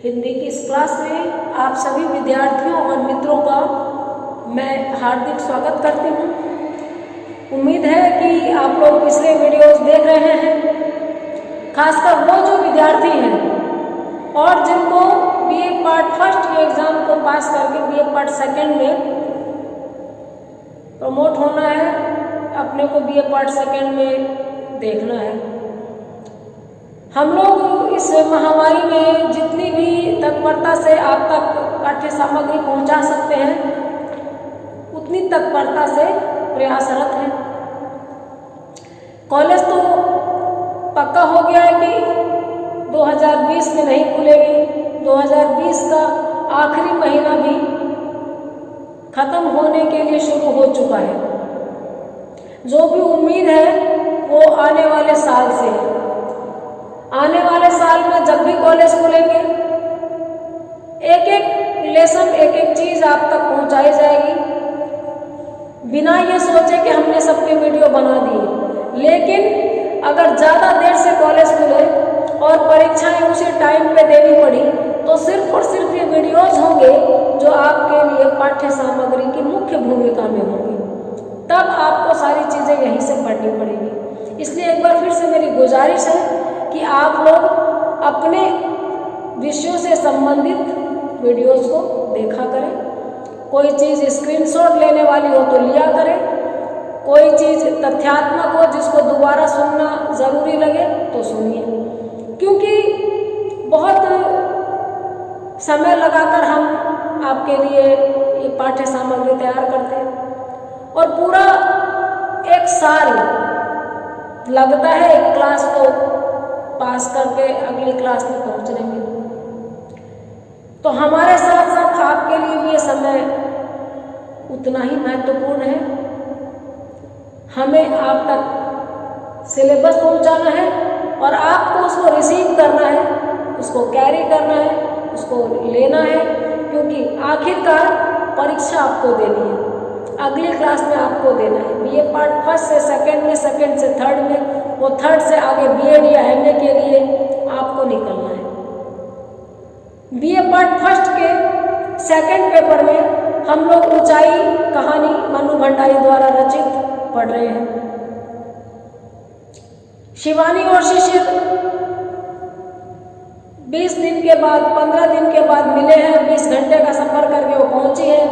हिंदी की इस क्लास में आप सभी विद्यार्थियों और मित्रों का मैं हार्दिक स्वागत करती हूँ। उम्मीद है कि आप लोग पिछले वीडियोस देख रहे हैं, खासकर वो जो विद्यार्थी हैं और जिनको बीए पार्ट फर्स्ट के एग्ज़ाम को पास करके बीए पार्ट सेकंड में प्रमोट होना है, अपने को बीए पार्ट सेकंड में देखना है। हम लोग इस महामारी में जितनी भी तत्परता से आप तक पाठ्य सामग्री पहुंचा सकते हैं, उतनी तत्परता से प्रयासरत हैं। कॉलेज तो पक्का हो गया है कि 2020 में नहीं खुलेगी। 2020 का आखिरी महीना भी खत्म होने के लिए शुरू हो चुका है। जो भी उम्मीद है वो आने वाले साल से है। आने वाले साल में जब भी कॉलेज खुलेंगे, एक एक लेसन, एक एक चीज़ आप तक पहुंचाई जाएगी, बिना ये सोचे कि हमने सबके वीडियो बना दिए। लेकिन अगर ज़्यादा देर से कॉलेज खुले और परीक्षाएं उसी टाइम पे देनी पड़ी, तो सिर्फ और सिर्फ ये वीडियोज होंगे जो आपके लिए पाठ्य सामग्री की मुख्य भूमिका में होंगी। तब आपको सारी चीज़ें यहीं से पढ़नी पड़ेगी। इसलिए एक बार फिर से मेरी गुजारिश है कि आप लोग अपने विषयों से संबंधित वीडियोस को देखा करें। कोई चीज़ स्क्रीनशॉट लेने वाली हो तो लिया करें, कोई चीज़ तथ्यात्मक हो जिसको दोबारा सुनना ज़रूरी लगे तो सुनिए, क्योंकि बहुत समय लगाकर हम आपके लिए ये पाठ्य सामग्री तैयार करते हैं और पूरा एक साल लगता है एक क्लास को पास करके अगली क्लास में पहुंचने में। तो हमारे साथ साथ आपके लिए भी ये समय उतना ही महत्वपूर्ण है। हमें आप तक सिलेबस पहुंचाना है और आपको उसको रिसीव करना है, उसको कैरी करना है, उसको लेना है, क्योंकि आखिरकार परीक्षा आपको देनी है, अगली क्लास में आपको देना है। बीए पार्ट फर्स्ट से सेकंड में, सेकंड से थर्ड में, वो थर्ड से आगे बीएड या एमए के लिए आपको निकलना है। बीए पार्ट फर्स्ट के सेकंड पेपर में हम लोग ऊंचाई कहानी मनु भंडारी द्वारा रचित पढ़ रहे हैं। शिवानी और शिशिर 20 दिन के बाद, 15 दिन के बाद मिले हैं। 20 घंटे का सफर करके वो पहुंची है।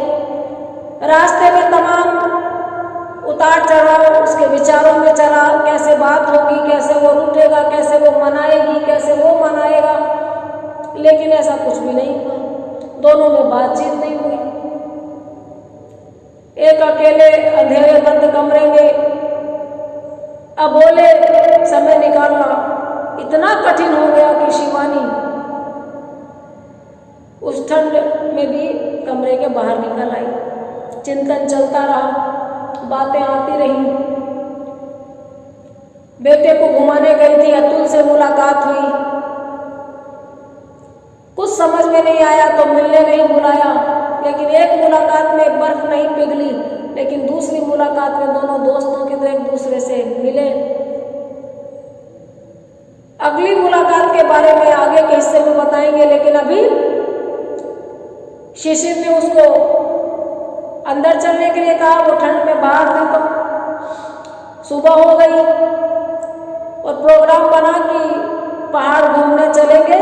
रास्ते में तमाम उतार चढ़ाव उसके विचारों में चला, कैसे बात होगी, कैसे वो रूठेगा, कैसे वो मनाएगी, कैसे वो मनाएगा, लेकिन ऐसा कुछ भी नहीं हुआ। दोनों में बातचीत नहीं हुई। एक अकेले अंधेरे बंद कमरे में अबोले समय निकालना इतना कठिन हो गया कि शिवानी उस ठंड में भी कमरे के बाहर निकल आई। चिंतन चलता रहा, बातें आती रही। बेटे को घुमाने गई थी, अतुल से मुलाकात हुई। कुछ समझ में नहीं आया तो मिलने नहीं बुलाया, लेकिन एक मुलाकात में बर्फ नहीं पिघली, लेकिन दूसरी मुलाकात में दोनों दोस्तों की तरह एक दूसरे से मिले। अगली मुलाकात के बारे में आगे के हिस्से में बताएंगे, लेकिन अभी शिशिर ने उसको अंदर चलने के लिए कहा। वो ठंड में बाहर थी, तो सुबह हो गई और प्रोग्राम बना कि पहाड़ घूमने चलेंगे,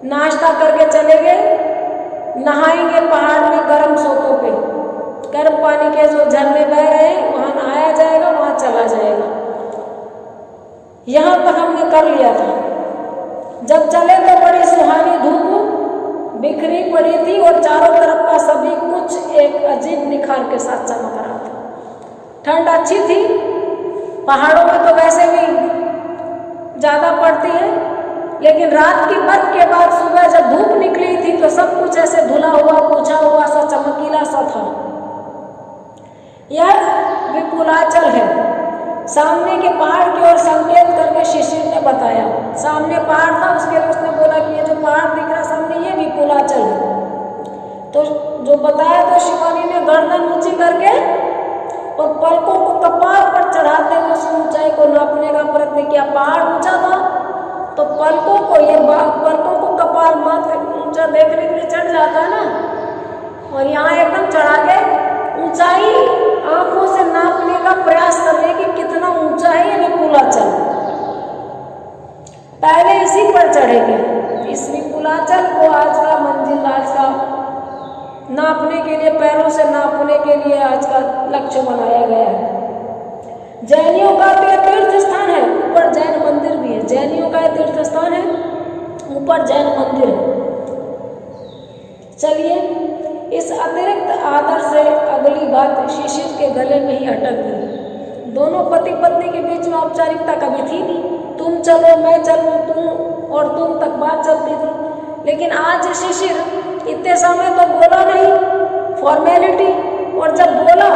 नाश्ता करके चलेंगे, नहाएंगे पहाड़ में गर्म सोतों पे, गर्म पानी के जो झरने बह रहे हैं वहाँ नहाया जाएगा, वहाँ चला जाएगा। यहाँ तक हमने कर लिया था। जब चले तो बड़ी सुहानी धूप बिखरी पड़ी थी और चारों तरफ का सभी कुछ एक अजीब निखार के साथ चमक रहा था। ठंड अच्छी थी, पहाड़ों में तो वैसे भी ज़्यादा पड़ती है, लेकिन रात की बर्फ के बाद सुबह जब धूप निकली थी तो सब कुछ ऐसे धुला हुआ, पूछा हुआ सा, चमकीला सा था। यह विपुलाचल है। सामने के पहाड़ की ओर संकेत करके शिशिर ने बताया। सामने पहाड़ था, उसके लिए उसने बोला कि ये जो पहाड़ दिख रहा सामने, ये विपुलाचल है। तो जो बताया तो शिवानी ने गर्दन ऊंची करके और पलकों को कपार पर चढ़ाते हुए उस ऊंचाई को नापने का प्रयत्न किया। पहाड़ ऊंचा था तो पलकों को कपाल मात्र ऊंचा देखने के लिए चढ़ जाता है ना, और यहाँ एकदम चढ़ा के ऊंचाई आंखों से नापने का प्रयास कर रहे कि कितना ऊंचा है ये विपुलाचल। पहले इसी पर चढ़ेंगे, इस विपुलाचल को आज का मंजिल, आज का नापने के लिए, पैरों से नापने के लिए आज का लक्ष्य बनाया गया है। जैनियों का तो यह तीर्थ स्थान है, ऊपर जैन मंदिर भी है। जैनियों का यह तीर्थ स्थान है, ऊपर जैन मंदिर है। चलिए, इस अतिरिक्त आदर से अगली बात शिशिर के गले में ही अटक गई। दोनों पति पत्नी के बीच में औपचारिकता कभी थी नहीं, तुम चलो मैं चलूं, तुम और तुम तक बात चलती थी। लेकिन आज शिशिर इतने समय तो बोला नहीं, फॉर्मेलिटी, और जब बोला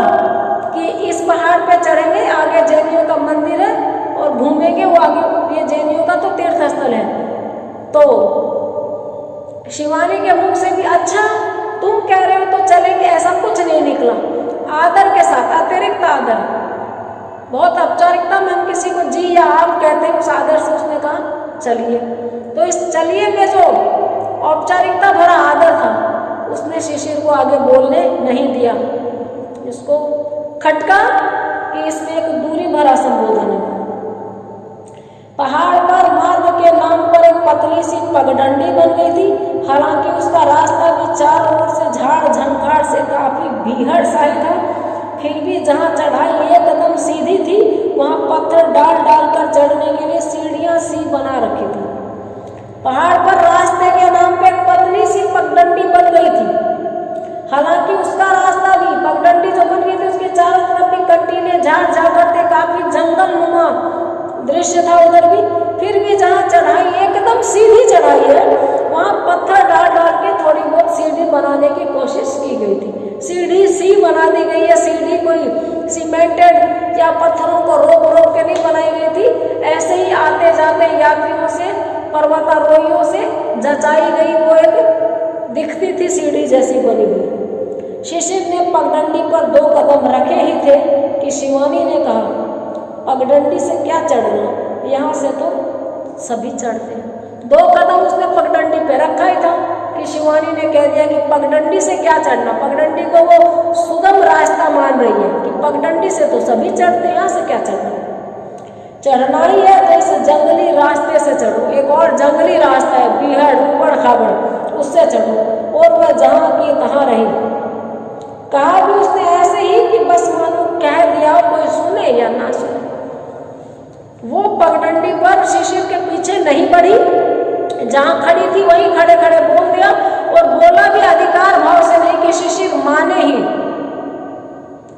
कि इस पहाड़ पे चढ़ेंगे, आगे जैनियों का मंदिर है और घूमेंगे, वो आगे ये जैनियों का तो तीर्थ स्थल है, तो शिवानी के मुख से भी अच्छा तुम कह रहे हो तो चलेंगे, ऐसा कुछ नहीं निकला। आदर के साथ, अतिरिक्त आदर, बहुत औपचारिकता में हम किसी को जी या आप कहते हैं, उस आदर से उसने कहा चलिए। तो इस चलिए में जो औपचारिकता भरा आदर था, उसने शिशिर को आगे बोलने नहीं दिया। इसको खटका कि इसमें एक दूरी भरा संबोधन है। पहाड़ पर मार्ग के नाम पर एक पतली सी पगडंडी बन गई थी। हालांकि उसका रास्ता भी चारों ओर से झाड़ झंखाड़ से काफी बीहड़ सा था, फिर भी जहाँ चढ़ाई एकदम सीधी थी, वहाँ पत्थर डाल डाल कर चढ़ने के लिए सीढ़ियाँ सी बना रखी थी। पहाड़ पर रास्ते के नाम पे एक पतली सी पगडंडी बन गई थी। हालांकि उसका रास्ता भी, पगडंडी जो बन गई थी, उसके चारों तरफ भी कंटीले झाड़ झाड़ थे, काफी जंगल नुमा दृश्य था उधर भी। फिर भी जहाँ चढ़ाई एकदम सीधी चढ़ाई है, वहाँ पत्थर डाल डाल के थोड़ी बहुत सीढ़ी बनाने की कोशिश की गई थी। सीढ़ी सी बना दी गई है, सीढ़ी कोई सीमेंटेड या पत्थरों को रोक रोक के नहीं बनाई गई थी, ऐसे ही आते जाते यात्रियों से, पर्वतारोहियों से जचाई गई वो एक दिखती थी सीढ़ी जैसी बनी हुई। शिशिर ने पगडंडी पर 2 कदम रखे ही थे कि शिवानी ने कहा, पगडंडी से क्या चढ़ना, यहाँ से तो सभी चढ़ते हैं। 2 कदम उसने पगडंडी पे रखा ही था कि शिवानी ने कह दिया कि पगडंडी से क्या चढ़ना। पगडंडी को वो सुगम रास्ता मान रही है कि पगडंडी से तो सभी चढ़ते हैं, यहाँ से क्या चढ़ना। चढ़ना ही है तो इस जंगली रास्ते से चढ़ो। एक और जंगली रास्ता है, बीहड़ ऊबड़ खाबड़, उससे चढ़ो। और वह जहाँ की तहाँ रही। कहा भी उसने ऐसे ही कि बस मानो कह दिया, कोई सुने या ना सुने। वो पगडंडी पर शिशिर के पीछे नहीं बढ़ी, जहाँ खड़ी थी वहीं खड़े खड़े बोल दिया, और बोला भी अधिकार भाव से नहीं कि शिशिर माने ही।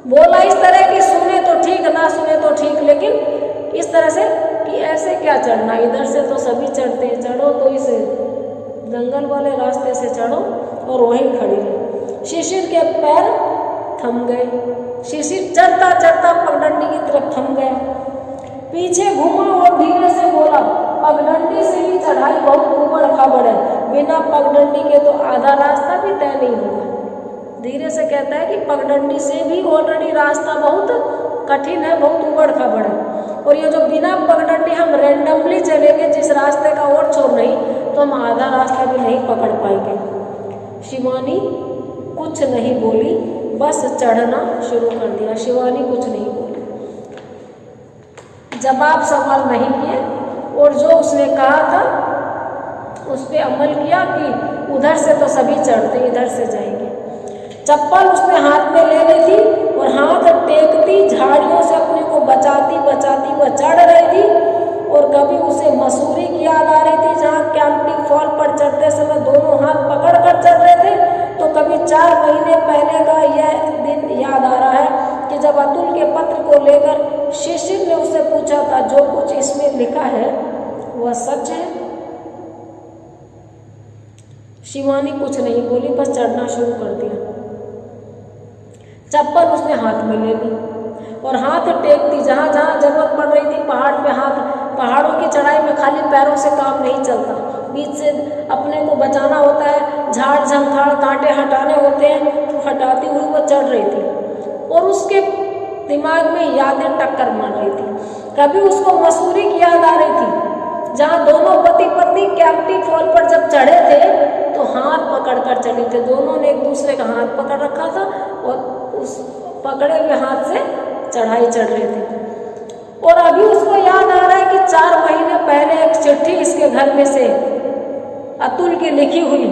बोला इस तरह कि सुने तो ठीक, ना सुने तो ठीक, लेकिन इस तरह से कि ऐसे क्या चढ़ना, इधर से तो सभी चढ़ते हैं, चढ़ो तो इस जंगल वाले रास्ते से चढ़ो, और वहीं खड़ी रही। शिशिर के पैर थम गए। शिशिर चढ़ता चढ़ता पगडंडी की तरफ थम गया, पीछे घूमा और धीरे से बोला, पगडंडी से ही चढ़ाई बहुत ऊबड़ खाबड़ है, बिना पगडंडी के तो आधा रास्ता भी तय नहीं होगा। धीरे से कहता है कि पगडंडी से भी ऑलरेडी रास्ता बहुत कठिन है, बहुत ऊबड़ खाबड़ है, और ये जो बिना पगडंडी हम रेंडमली चलेंगे, जिस रास्ते का और छोर नहीं, तो हम आधा रास्ता भी नहीं पकड़ पाएंगे। शिवानी कुछ नहीं बोली, बस चढ़ना शुरू कर दिया। शिवानी कुछ नहीं बोली, जवाब सवाल नहीं किए, और जो उसने कहा था उस पर अमल किया कि उधर से तो सभी चढ़ते, इधर से जाएंगे। चप्पल उसने हाथ में ले ली थी और हाथ टेकती झाड़ियों से अपने को बचाती बचाती वह चढ़ रही थी। और कभी उसे मसूरी की याद आ रही थी, जहाँ कैंपिंग फॉल पर चढ़ते समय दोनों हाथ पकड़ कर चढ़ रहे थे, तो कभी 4 महीने पहले का यह दिन याद आ रहा है कि जब अतुल के पत्र को लेकर शिशिर ने उससे पूछा था, जो कुछ इसमें लिखा है वह सच है। शिवानी कुछ नहीं बोली, बस चढ़ना शुरू कर दिया। चप्पल उसने हाथ में ले ली और हाथ टेकती, जहाँ जहाँ जरूरत पड़ रही थी पहाड़ पे हाथ, पहाड़ों की चढ़ाई में खाली पैरों से काम नहीं चलता, बीच से अपने को बचाना होता है, झाड़ झंखाड़ कांटे हटाने होते हैं, तो हटाती हुई वो चढ़ रही थी। और उसके दिमाग में यादें टक्कर मार रही थी। कभी उसको मसूरी की याद आ रही थी, जहाँ दोनों पति पत्नी कैंपिंग फॉल पर जब चढ़े थे चढ़ाई चढ़ रहे थे। और अभी उसको याद आ रहा है कि 4 महीने पहले एक चिट्ठी इसके घर में से अतुल की लिखी हुई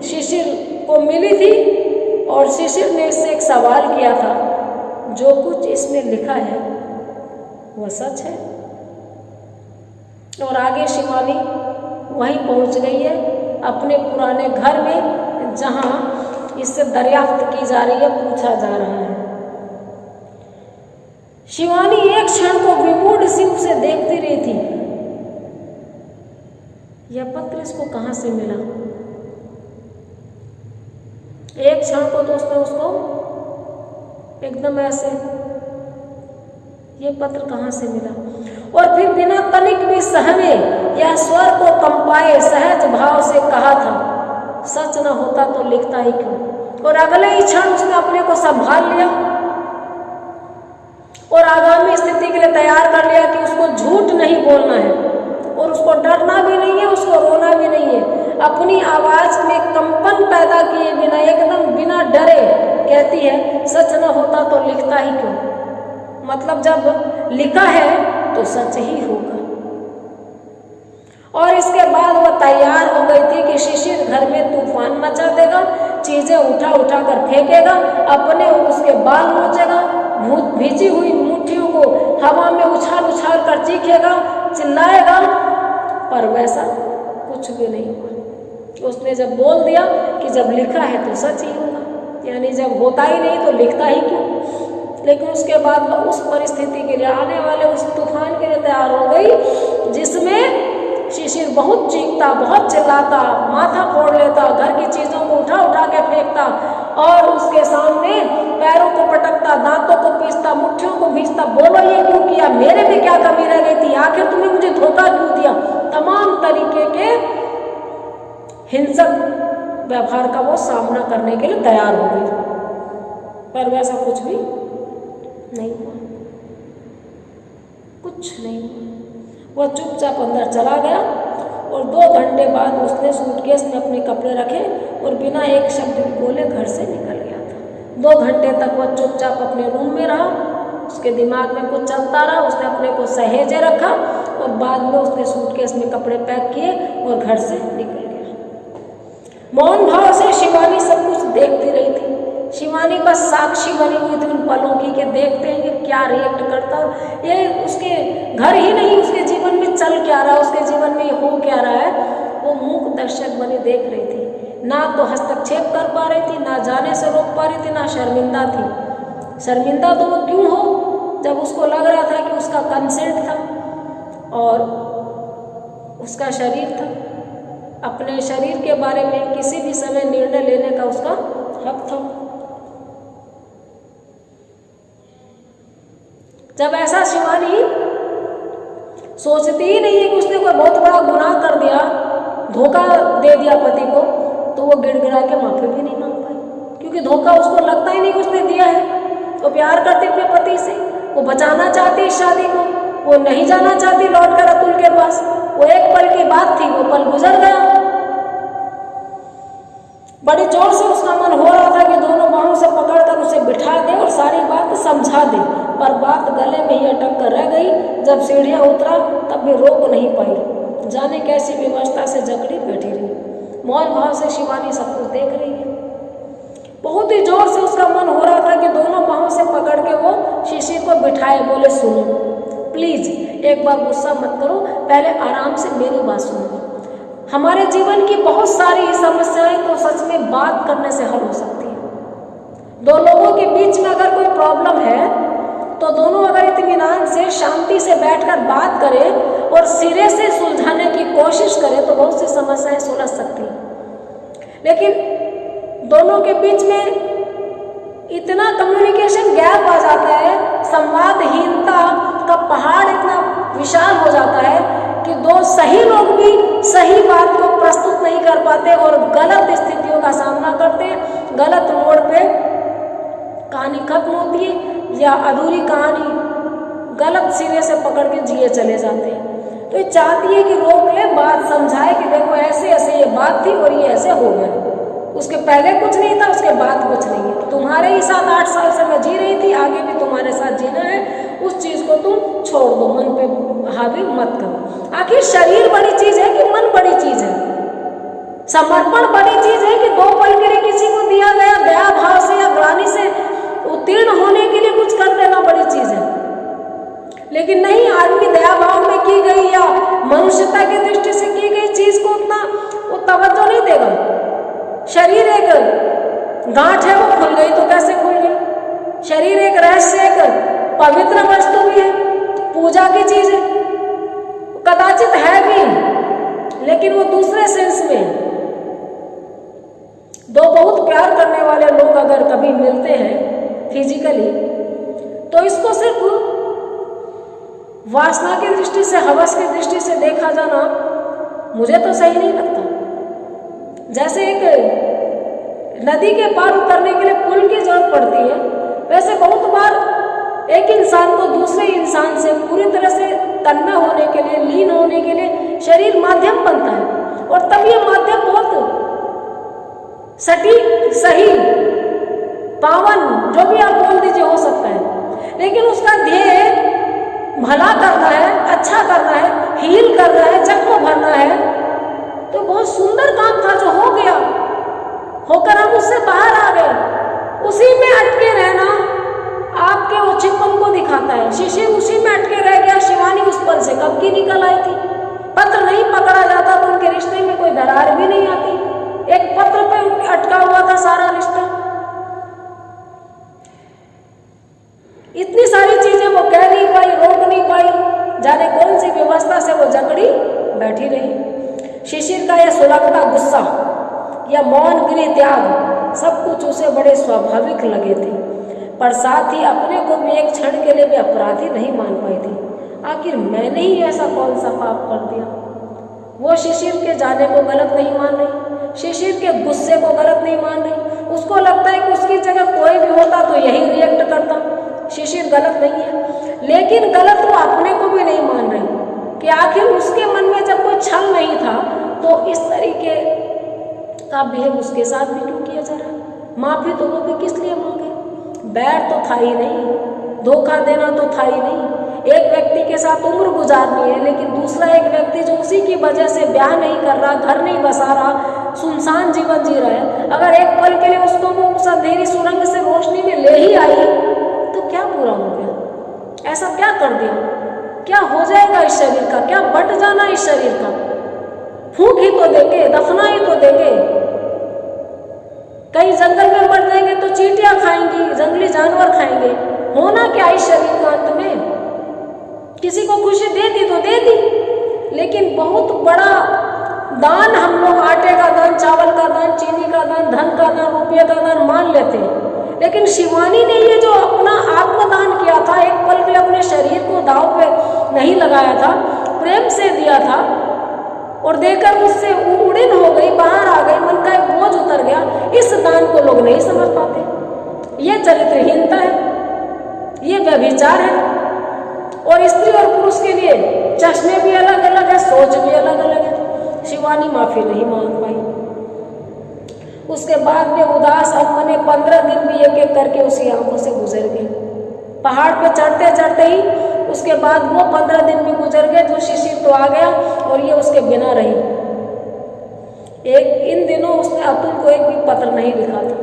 शिशिर को मिली थी और शिशिर ने इससे एक सवाल किया था, जो कुछ इसमें लिखा है वह सच है। और आगे शिवानी वहीं पहुंच गई है अपने पुराने घर में, जहां इससे दरियाफ्त की जा रही है, पूछा जा रहा है। शिवानी एक क्षण को विमूढ़ सी उसे देखती रही थी। यह पत्र इसको कहां से मिला? एक क्षण को तो उसने उसको एकदम ऐसे, यह पत्र कहां से मिला? और फिर बिना तनिक भी सहमे या स्वर को कंपाए सहज भाव से कहा था, सच न होता तो लिखता ही क्यों। और अगले ही क्षण उसने अपने को संभाल लिया और आगामी स्थिति के लिए तैयार कर लिया कि उसको झूठ नहीं बोलना है और उसको डरना भी नहीं है, उसको रोना भी नहीं है। अपनी आवाज में कंपन पैदा किए बिना, एकदम बिना डरे कहती है, सच न होता तो लिखता ही क्यों। मतलब जब लिखा है तो सच ही होगा। और इसके बाद वह तैयार हो गई थी कि शिशिर घर में तूफान मचा देगा, चीजें उठा उठा कर फेंकेगा, अपने और उसके बाल नोचेगा, भीजी हुई मुट्ठियों को हवा में उछाल उछाल कर चीखेगा, चिल्लाएगा। पर वैसा कुछ भी नहीं हुआ। उसने जब बोल दिया कि जब लिखा है तो सच ही होगा, यानी जब होता ही नहीं तो लिखता ही क्यों। लेकिन उसके बाद वह उस परिस्थिति के लिए, आने वाले उस तूफान के लिए तैयार हो गई जिसमें शिशिर बहुत चीखता, बहुत चिल्लाता, माथा फोड़ लेता, घर की चीजों को उठा उठा के फेंकता और उसके सामने पैरों को पटकता, दांतों को पीसता, मुट्ठियों को भींचता, बोलो ये क्यों किया, मेरे में क्या कमी रह गई थी, आखिर तुमने मुझे धोखा क्यों दिया। तमाम तरीके के हिंसक व्यवहार का वो सामना करने के लिए तैयार हो गई। पर वैसा कुछ भी नहीं हुआ, कुछ नहीं हुआ। वह चुपचाप अंदर चला गया और 2 घंटे बाद उसने सूटकेस में अपने कपड़े रखे और बिना एक शब्द बोले घर से निकल गया था। 2 घंटे तक वह चुपचाप अपने रूम में रहा, उसके दिमाग में कुछ चलता रहा, उसने अपने को सहेजे रखा और बाद में उसने सूटकेस में कपड़े पैक किए और घर से निकल गया। मौन भाव से शिवानी सब कुछ देखती रही थी। शिवानी बस साक्षी बनी हुई थी उन पलों की, कि देखते हैं कि क्या रिएक्ट करता, और ये उसके घर ही नहीं, उसके जीवन में चल क्या रहा है, उसके जीवन में हो क्या रहा है, वो मूक दर्शक बनी देख रही थी। ना तो हस्तक्षेप कर पा रही थी, ना जाने से रोक पा रही थी, ना शर्मिंदा थी। शर्मिंदा तो वो क्यों हो जब उसको लग रहा था कि उसका कंसेंट था और उसका शरीर था, अपने शरीर के बारे में किसी भी समय निर्णय लेने का उसका हक था। जब ऐसा शिवानी सोचती ही नहीं है कि उसने कोई बहुत बड़ा गुनाह कर दिया, धोखा दे दिया पति को, तो वो गिड़गिड़ा के माफी भी नहीं मांग पाई, क्योंकि धोखा उसको लगता ही नहीं कि उसने दिया है। वो प्यार करती अपने पति से, वो बचाना चाहती इस शादी को, वो नहीं जाना चाहती लौट कर अतुल के पास। वो एक पल की बात थी, वो पल गुजर गया। बड़ी जोर से उसका मन हो रहा था कि दोनों बाहों से पकड़कर उसे बिठा दे और सारी बात समझा दे, पर बात गले में ही अटक कर रह गई। जब सीढ़ियां उतरा तब भी रोक नहीं पाई, जाने कैसी विवशता से जकड़ी बैठी रही। मौन भाव से शिवानी सब कुछ देख रही है। बहुत ही जोर से उसका मन हो रहा था कि दोनों बाहों से पकड़ के वो शिशिर को बिठाए, बोले सुनो प्लीज, एक बार गुस्सा मत करो, पहले आराम से मेरी बात सुनो। हमारे जीवन की बहुत सारी समस्याएं तो सच में बात करने से हल हो सकती है। 2 लोगों के बीच में अगर कोई प्रॉब्लम है तो दोनों अगर इत्मीनान से, शांति से बैठकर बात करें और सिरे से सुलझाने की कोशिश करें तो बहुत सी समस्याएं सुलझ सकती हैं। लेकिन दोनों के बीच में इतना कम्युनिकेशन गैप आ जाता है, संवादहीनता का पहाड़ इतना विशाल हो जाता है कि 2 सही लोग भी सही बात को प्रस्तुत नहीं कर पाते और गलत स्थितियों का सामना करते हैं। गलत मोड़ पे कहानी खत्म होती है या अधूरी कहानी गलत सिरे से पकड़ के जिए चले जाते हैं। तो ये चाहती है कि रोक ले, बात समझाए कि देखो ऐसे ऐसे ये बात थी और ये ऐसे हो गया। उसके पहले कुछ नहीं था, उसके बाद कुछ नहीं है। तुम्हारे ही साथ 8 साल से मैं जी रही थी, आगे भी तुम्हारे साथ जीना है। उस चीज को तुम छोड़ दो, मन पे हावी मत करो। आखिर शरीर बड़ी चीज है कि मन बड़ी चीज है? समर्पण बड़ी चीज है कि 2 पल के लिए किसी को दिया गया दया भाव से या ग्लानि से उत्तीर्ण होने के लिए कुछ कर देना बड़ी चीज है? लेकिन नहीं, आदमी दया भाव में की गई या मनुष्यता की दृष्टि से की गई चीज को उतना वो तवज्जो नहीं देगा। शरीर एक गांठ है, वो खुल गई तो कैसे खुल गई? शरीर एक रहस्य, एक पवित्र वस्तु भी है, पूजा की चीज है, कदाचित है भी, लेकिन वो दूसरे सेंस में है। 2 बहुत प्यार करने वाले लोग अगर कभी मिलते हैं फिजिकली, तो इसको सिर्फ वासना की दृष्टि से, हवस की दृष्टि से देखा जाना मुझे तो सही नहीं लगता। जैसे एक नदी के पार उतरने के लिए पुल की जरूरत पड़ती है, वैसे बहुत बार एक इंसान को दूसरे इंसान से पूरी तरह से तन्मय होने के लिए, लीन होने के लिए शरीर माध्यम बनता है, और तब ये माध्यम बहुत सटीक, सही, पावन, जो भी आप बोल दीजिए हो सकता है, लेकिन उसका ध्येय भला करना है, अच्छा करना है, हील करना है, जख्म भरना है, तो बहुत सुंदर काम था जो हो गया, होकर हम उससे बाहर आ गए। उसी में अटके रहना आपके ओछेपन को दिखाता है। शिशिर उसी में अटके रह गया, शिवानी उस पल से कब की निकल आई थी। पत्र नहीं पकड़ा जाता तो उनके रिश्ते में कोई दरार भी नहीं आती। एक पत्र पे अटका हुआ था सारा रिश्ता। इतनी सारी चीजें वो कह नहीं पाई, रोक नहीं पाई, जाने कौन सी व्यवस्था से वो जकड़ी बैठी रही। शिशिर का यह सुलगता गुस्सा या मौन गृह त्याग सब कुछ उसे बड़े स्वाभाविक लगे थे, पर साथ ही अपने को भी एक क्षण के लिए भी अपराधी नहीं मान पाई थी। आखिर मैंने ही ऐसा कौन सा पाप कर दिया? वो शिशिर के जाने को गलत नहीं मान रही, शिशिर के गुस्से को गलत नहीं मान रही। उसको लगता है कि उसकी जगह कोई भी होता तो यही रिएक्ट करता। शिशिर गलत नहीं है, लेकिन गलत वो अपने को भी नहीं मान रही कि आखिर उसके मन में जब कोई छल नहीं था तो इस तरीके का बिहेव उसके साथ भी क्यों किया जा रहा है? माफी तो वो भी किस लिए मांगे? बैर तो था ही नहीं, धोखा देना तो था ही नहीं। एक व्यक्ति के साथ उम्र गुजारनी है, लेकिन दूसरा एक व्यक्ति जो उसी की वजह से ब्याह नहीं कर रहा, घर नहीं बसा रहा, सुनसान जीवन जी रहा है, अगर एक पल के लिए उसको वो उस अंधेरी सुरंग से रोशनी में ले ही आई तो क्या बुरा हो गया? ऐसा क्या कर दिया? क्या हो जाएगा इस शरीर का? क्या बट जाना इस शरीर का? फूंक ही तो देंगे, दफना ही तो देंगे। कहीं जंगल में मर जाएंगे तो चींटियां खाएंगी, जंगली जानवर खाएंगे। होना क्या इस शरीर का अंत में? किसी को खुशी दे दी तो दे दी, लेकिन बहुत बड़ा दान हम लोग, आटे का दान, चावल का दान, चीनी का दान, धन का दान, रुपये का दान मान लेते हैं। लेकिन शिवानी ने ये जो अपना आत्मदान किया था, एक पल के लिए अपने शरीर को दांव पे नहीं लगाया था, प्रेम से दिया था, और देकर उससे उड़ीन हो गई, बाहर आ गई, मन का एक बोझ उतर गया। इस दान को लोग नहीं समझ पाते। ये चरित्रहीनता है, ये व्यभिचार है। और स्त्री और पुरुष के लिए चश्मे भी अलग अलग है, सोच भी अलग अलग है। शिवानी माफी नहीं मांग पाई। उसके बाद में उदास अनमने 15 दिन भी एक एक करके उसकी आंखों से गुजर गए। पहाड़ पे चढ़ते चढ़ते ही उसके बाद वो 15 दिन भी गुजर गए, जो शिशिर तो आ गया और ये उसके बिना रही। इन दिनों उसने अतुल को एक भी पत्र नहीं लिखा था,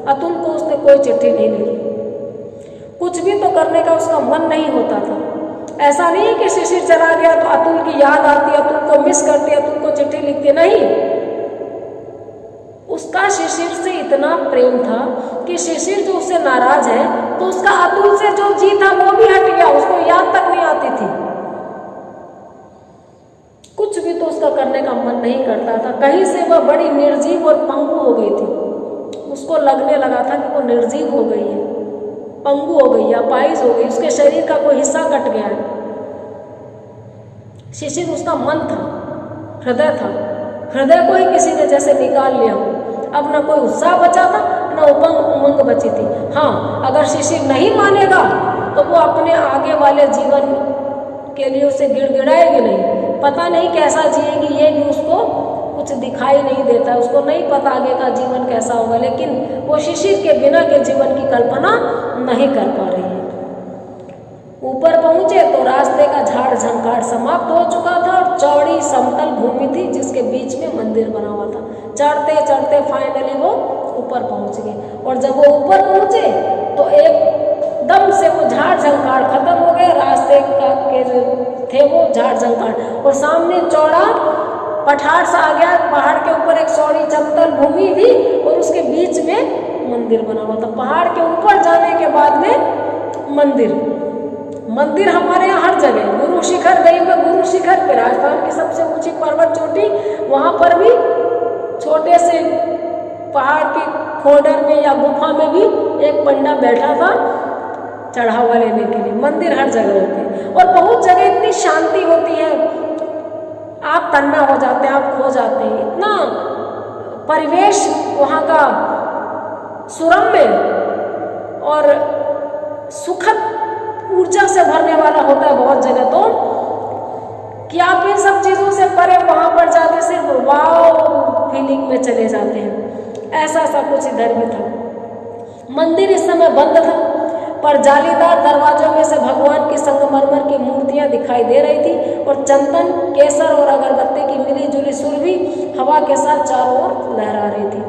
अतुल को उसने कोई चिट्ठी नहीं लिखी, कुछ भी तो करने का उसका मन नहीं होता था। ऐसा नहीं है कि शिशिर चला गया तो अतुल की याद आती, अतुल को मिस करती, अतुल को चिट्ठी लिखती, नहीं। उसका शिशिर से इतना प्रेम था कि शिशिर जो उससे नाराज है तो उसका अतुल से जो जी था वो भी हट गया, उसको याद तक नहीं आती थी। कुछ भी तो उसका करने का मन नहीं करता था। कहीं से वह बड़ी निर्जीव और पंगु हो गई थी। उसको लगने लगा था कि वो निर्जीव हो गई है, पंगु हो गई है, अपाहिज हो गई, उसके शरीर का कोई हिस्सा कट गया है। शिशिर उसका मन था, हृदय था, हृदय को ही किसी ने जैसे निकाल लिया। अब न कोई उत्साह बचा था, न उमंग बची थी। हाँ, अगर शिशिर नहीं मानेगा तो वो अपने आगे वाले जीवन के लिए उसे गिड़गिड़ाएगी नहीं, पता नहीं कैसा जिएगी, ये भी उसको कुछ दिखा दिखाई नहीं देता, उसको नहीं पता आगे का जीवन कैसा होगा, लेकिन वो शिशिर के बिना के जीवन की कल्पना नहीं कर पा रही है। ऊपर पहुंचे तो रास्ते का झाड़ झंकार समाप्त हो चुका था और चौड़ी समतल भूमि थी जिसके बीच में मंदिर बना हुआ था। चढ़ते चढ़ते फाइनली वो ऊपर पहुंच गए और जब वो ऊपर पहुंचे तो एकदम से वो झाड़ झंकार खत्म हो गए, रास्ते के जो थे वो झाड़ झंकार, और सामने चौड़ा पठार सा आ गया। पहाड़ के ऊपर एक चौड़ी समतल भूमि थी और उसके बीच में मंदिर बना हुआ था। पहाड़ के ऊपर जाने के बाद में मंदिर हमारे यहाँ हर जगह, गुरु शिखर गई मैं, गुरु शिखर पे राजस्थान की सबसे ऊंची पर्वत चोटी, वहां पर भी छोटे से पहाड़ के खोडर में या गुफा में भी एक पंडा बैठा था चढ़ावा लेने के लिए। मंदिर हर जगह होते हैं और बहुत जगह इतनी शांति होती है, आप तन्ना हो जाते हैं, आप खो जाते हैं। इतना परिवेश वहाँ का सुरम्य और सुखद ऊर्जा से भरने वाला होता है बहुत जगह, तो कि आप इन सब चीज़ों से परे वहाँ पर जाके सिर्फ वाव फीलिंग में चले जाते हैं। ऐसा सा कुछ इधर भी था। मंदिर इस समय बंद था, पर जालीदार दरवाजों में से भगवान की संगमरमर की मूर्तियां दिखाई दे रही थी और चंदन, केसर और अगरबत्ती की मिली जुली सुरभि हवा के साथ चारों ओर लहरा रही थी।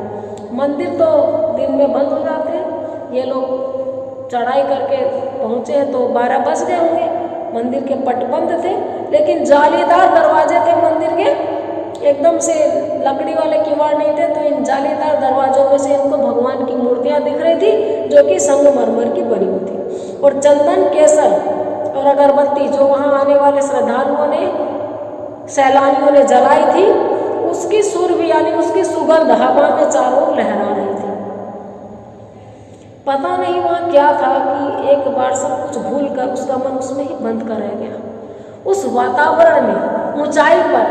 मंदिर तो दिन में बंद हो जाते हैं, ये लोग चढ़ाई करके पहुंचे हैं तो 12 बज गए होंगे, मंदिर के पट बंद थे, लेकिन जालीदार दरवाजे थे मंदिर के, एकदम से लकड़ी वाले किवाड़ नहीं थे, तो इन जालीदार दरवाजों में से इनको भगवान की मूर्तियां दिख रही थी जो कि संगमरमर की बनी हुई थी। और चंदन, केसर और अगरबत्ती जो वहां आने वाले श्रद्धालुओं ने, सैलानियों ने जलाई थी, उसकी सुरभि यानी उसकी सुगंध हवा में चारों ओर लहरा रही थी। पता नहीं वहाँ क्या था कि एक बार सब कुछ भूल कर उसका मन उसमें ही बंद कर रह गया। उस वातावरण में, ऊंचाई पर,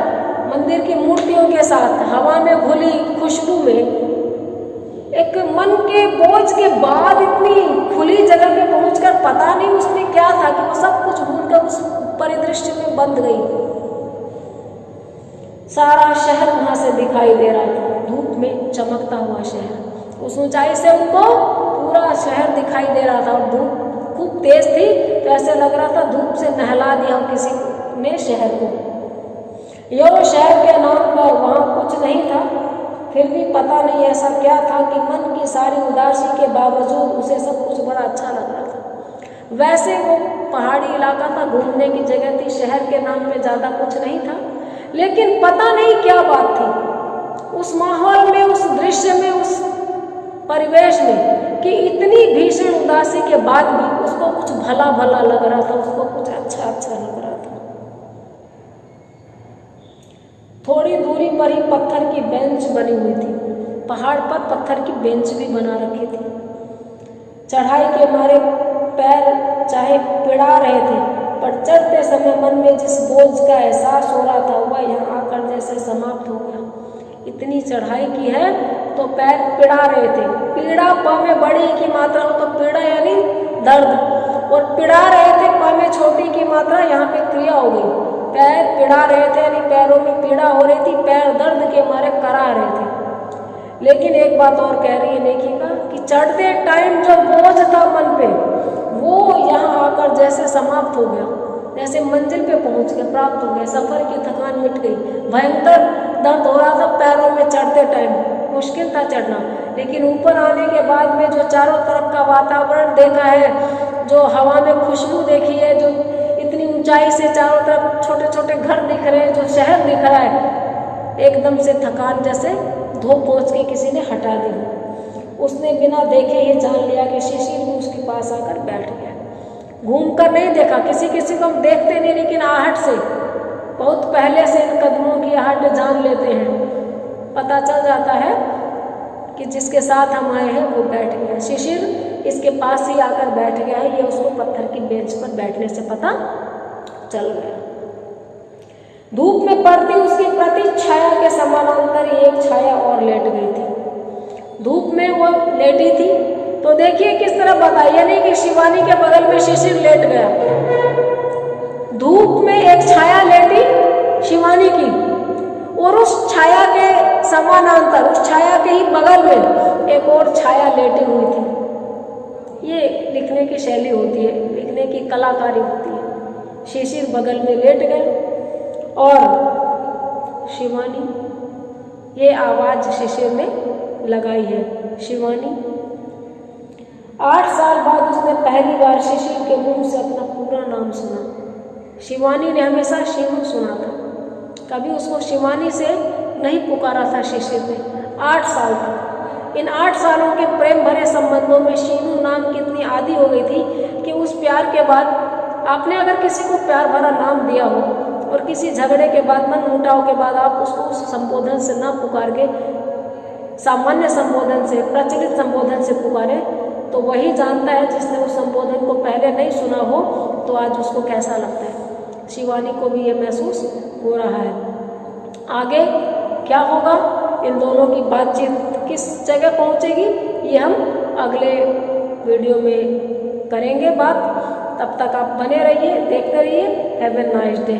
मंदिर की मूर्तियों के साथ, हवा में घुली खुशबू में, एक मन के बोझ के बाद इतनी खुली जगह पे पहुंचकर पता नहीं उसमें क्या था कि वो सब कुछ भूलकर उस परिदृश्य में बंद गई। सारा शहर वहां से दिखाई दे रहा था, धूप में चमकता हुआ शहर। उस ऊंचाई से उनको पूरा शहर दिखाई दे रहा था और धूप खूब तेज थी, तो ऐसे लग रहा था धूप से नहला दिया किसी ने शहर को। यो शहर के नाम पर वहाँ कुछ नहीं था, फिर भी पता नहीं ऐसा क्या था कि मन की सारी उदासी के बावजूद उसे सब कुछ बड़ा अच्छा लग रहा था। वैसे वो पहाड़ी इलाका था, घूमने की जगह थी, शहर के नाम में ज़्यादा कुछ नहीं था, लेकिन पता नहीं क्या बात थी उस माहौल में, उस दृश्य में, उस परिवेश में कि इतनी भीषण उदासी के बाद भी उसको कुछ भला भला लग रहा था, उसको कुछ अच्छा अच्छा लग रहा था। थोड़ी दूरी पर ही पत्थर की बेंच बनी हुई थी, पहाड़ पर पत्थर की बेंच भी बना रखी थी। चढ़ाई के मारे पैर चाहे पिड़ा रहे थे, पर चढ़ते समय मन में जिस बोझ का एहसास हो रहा था वह यहाँ आकर जैसे समाप्त हो गया। इतनी चढ़ाई की है तो पैर पिड़ा रहे थे, पीड़ा प में बड़ी की मात्रा हो तो पीड़ा यानी दर्द, और पिड़ा रहे थे प में छोटी की मात्रा, यहाँ पे क्रिया हो गई। पैर पिड़ा रहे थे यानी पैरों में पीड़ा हो रही थी, पैर दर्द के मारे करा रहे थे। लेकिन एक बात और कह रही है लेखिका कि चढ़ते टाइम जो बोझ था मन पे वो यहाँ आकर जैसे समाप्त हो गया, जैसे मंजिल पे पहुंच गए, प्राप्त हो गए, सफर की थकान मिट गई। भयंकर दर्द हो रहा था पैरों में चढ़ते टाइम, मुश्किल था चढ़ना, लेकिन ऊपर आने के बाद में जो चारों तरफ का वातावरण देखा है, जो हवा में खुशबू देखी है, जो इतनी ऊंचाई से चारों तरफ छोटे छोटे घर दिख रहे हैं, जो शहर दिख रहा है, एकदम से थकान जैसे धो पोंछ के किसी ने हटा दी। उसने बिना देखे ही जान लिया कि शिशिर भी उसके पास आकर बैठ गया। घूम कर नहीं देखा, किसी किसी को हम देखते नहीं, लेकिन आहट से, बहुत पहले से इन कदमों की आहट जान लेते हैं, पता चल जाता है कि जिसके साथ हम आए हैं वो बैठ गया। शिशिर इसके पास ही आकर बैठ गया है, ये उसको पत्थर की बेंच पर बैठने से पता चल गया। धूप में पड़ती उसकी प्रति छाया के समानांतर एक छाया और लेट गई थी। धूप में वो लेटी थी तो देखिए किस तरह बताइए नहीं कि शिवानी के बगल में शिशिर लेट गया। धूप में एक छाया लेटी शिवानी की, और उस छाया के समानांतर उस छाया के ही बगल में एक और छाया लेटी हुई थी। ये लिखने की शैली होती है, लिखने की कलाकारी होती है। शिशिर बगल में लेट गए और शिवानी, ये आवाज शिशिर ने लगाई है, शिवानी। 8 साल बाद उसने पहली बार शिशिर के मुंह से अपना पूरा नाम सुना। शिवानी ने हमेशा शिवू सुना था, कभी उसको शिवानी से नहीं पुकारा था शिशिर ने 8 साल तक। इन 8 सालों के प्रेम भरे संबंधों में शिवू नाम की इतनी आदी हो गई थी कि उस प्यार के बाद आपने अगर किसी को प्यार भरा नाम दिया हो और किसी झगड़े के बाद, मन मुटाव के बाद आप उसको उस संबोधन से ना पुकार के सामान्य संबोधन से, प्रचलित संबोधन से पुकारे, तो वही जानता है जिसने उस संबोधन को पहले नहीं सुना हो तो आज उसको कैसा लगता है। शिवानी को भी ये महसूस हो रहा है। आगे क्या होगा, इन दोनों की बातचीत किस जगह पहुंचेगी, ये हम अगले वीडियो में करेंगे बात। तब तक आप बने रहिए, देखते रहिए। Have a nice day.